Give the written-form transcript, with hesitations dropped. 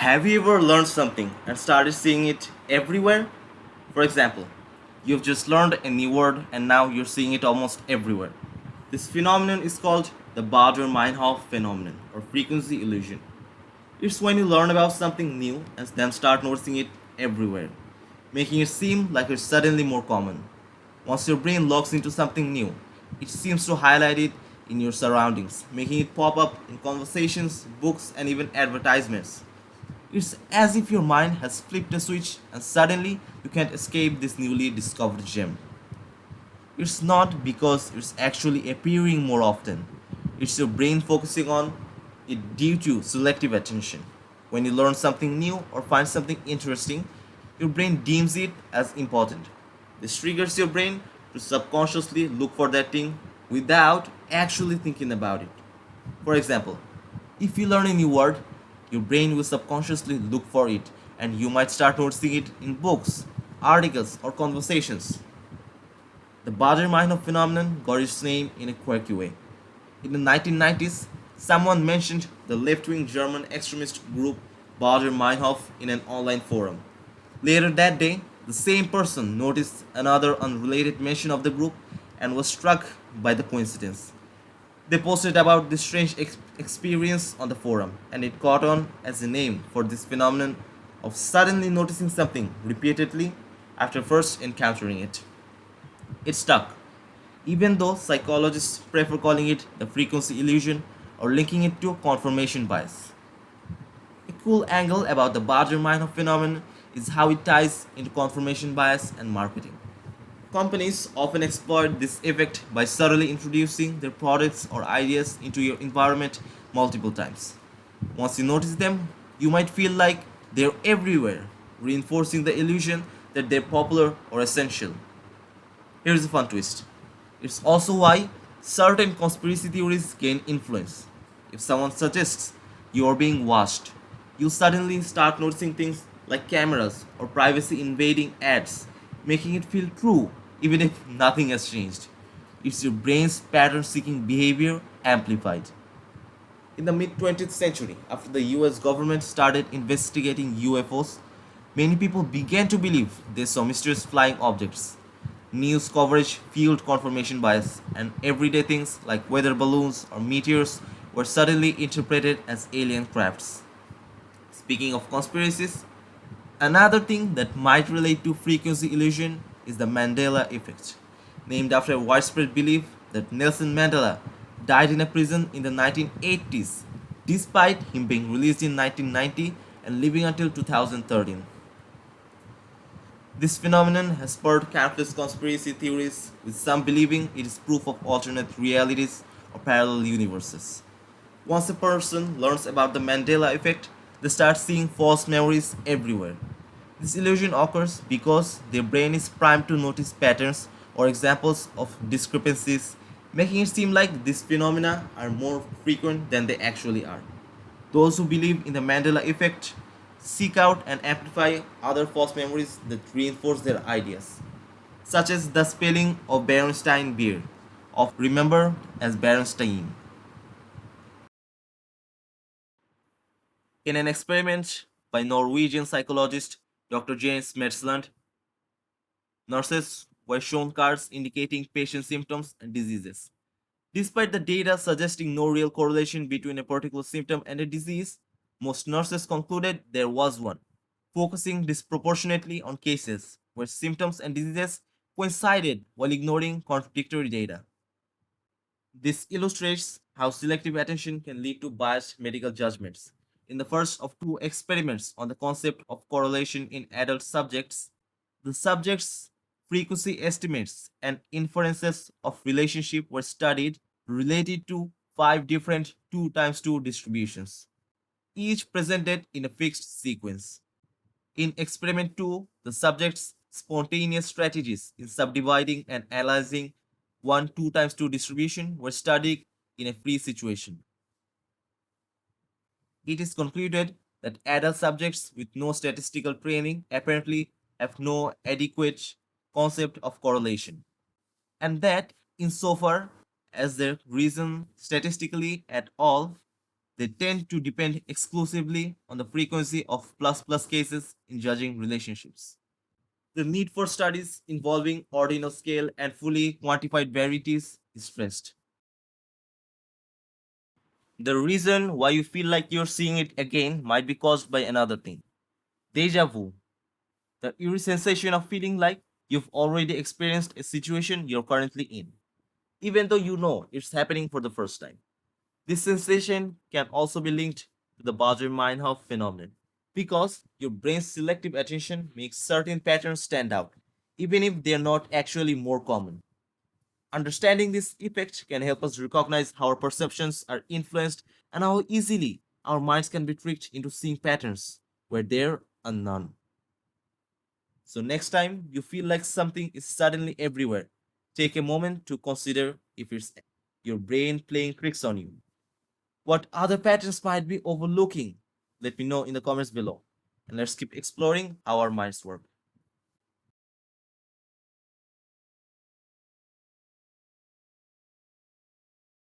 Have you ever learned something and started seeing it everywhere? For example, you've just learned a new word and now you're seeing it almost everywhere. This phenomenon is called the Baader-Meinhof Phenomenon or frequency illusion. It's when you learn about something new and then start noticing it everywhere, making it seem like it's suddenly more common. Once your brain locks into something new, it seems to highlight it in your surroundings, making it pop up in conversations, books, and even advertisements. It's as if your mind has flipped a switch and suddenly you can't escape this newly discovered gem. It's not because it's actually appearing more often. It's your brain focusing on it due to selective attention. When you learn something new or find something interesting, your brain deems it as important. This triggers your brain to subconsciously look for that thing without actually thinking about it. For example, if you learn a new word, your brain will subconsciously look for it and you might start noticing it in books, articles, or conversations. The Baader-Meinhof phenomenon got its name in a quirky way. In the 1990s, someone mentioned the left-wing German extremist group Baader-Meinhof in an online forum. Later that day, the same person noticed another unrelated mention of the group and was struck by the coincidence. They posted about this strange experience on the forum, and it caught on as a name for this phenomenon of suddenly noticing something repeatedly after first encountering it. It stuck, even though psychologists prefer calling it the frequency illusion or linking it to confirmation bias. A cool angle about the Baader-Meinhof phenomenon is how it ties into confirmation bias and marketing. Companies often exploit this effect by subtly introducing their products or ideas into your environment multiple times. Once you notice them, you might feel like they're everywhere, reinforcing the illusion that they're popular or essential. Here's a fun twist. It's also why certain conspiracy theories gain influence. If someone suggests you're being watched, you'll suddenly start noticing things like cameras or privacy invading ads, making it feel true even if nothing has changed. It's your brain's pattern seeking behavior amplified. In the mid 20th century, after the US government started investigating UFOs, many people began to believe they saw mysterious flying objects. News coverage fueled confirmation bias, and everyday things like weather balloons or meteors were suddenly interpreted as alien crafts. Speaking of conspiracies, another thing that might relate to frequency illusion is the Mandela effect, named after a widespread belief that Nelson Mandela died in a prison in the 1980s, despite him being released in 1990 and living until 2013. This phenomenon has spurred countless conspiracy theories, with some believing it is proof of alternate realities or parallel universes. Once a person learns about the Mandela effect, they start seeing false memories everywhere. This illusion occurs because their brain is primed to notice patterns or examples of discrepancies, making it seem like these phenomena are more frequent than they actually are. Those who believe in the Mandela effect seek out and amplify other false memories that reinforce their ideas, such as the spelling of Berenstein beer, of remembered as Berenstein. In an experiment by Norwegian psychologist Dr. James Metzland, nurses were shown cards indicating patient symptoms and diseases. Despite the data suggesting no real correlation between a particular symptom and a disease, most nurses concluded there was one, focusing disproportionately on cases where symptoms and diseases coincided while ignoring contradictory data. This illustrates how selective attention can lead to biased medical judgments. In the first of two experiments on the concept of correlation in adult subjects, the subjects' frequency estimates and inferences of relationship were studied related to five different 2 times 2 distributions, each presented in a fixed sequence. In experiment 2, the subjects' spontaneous strategies in subdividing and analyzing one 2 times 2 distribution were studied in a free situation. It is concluded that adult subjects with no statistical training apparently have no adequate concept of correlation, and that insofar as they reason statistically at all, They tend to depend exclusively on the frequency of plus plus cases in judging relationships. The need for studies involving ordinal scale and fully quantified varieties is stressed. The reason why you feel like you're seeing it again might be caused by another thing. Deja vu, the eerie sensation of feeling like you've already experienced a situation you're currently in, even though you know it's happening for the first time. This sensation can also be linked to the Baader-Meinhof phenomenon because your brain's selective attention makes certain patterns stand out, even if they are not actually more common. Understanding this effect can help us recognize how our perceptions are influenced and how easily our minds can be tricked into seeing patterns where there are none. So, next time you feel like something is suddenly everywhere, take a moment to consider if it's your brain playing tricks on you. What other patterns might be overlooking? Let me know in the comments below. And let's keep exploring how our minds work.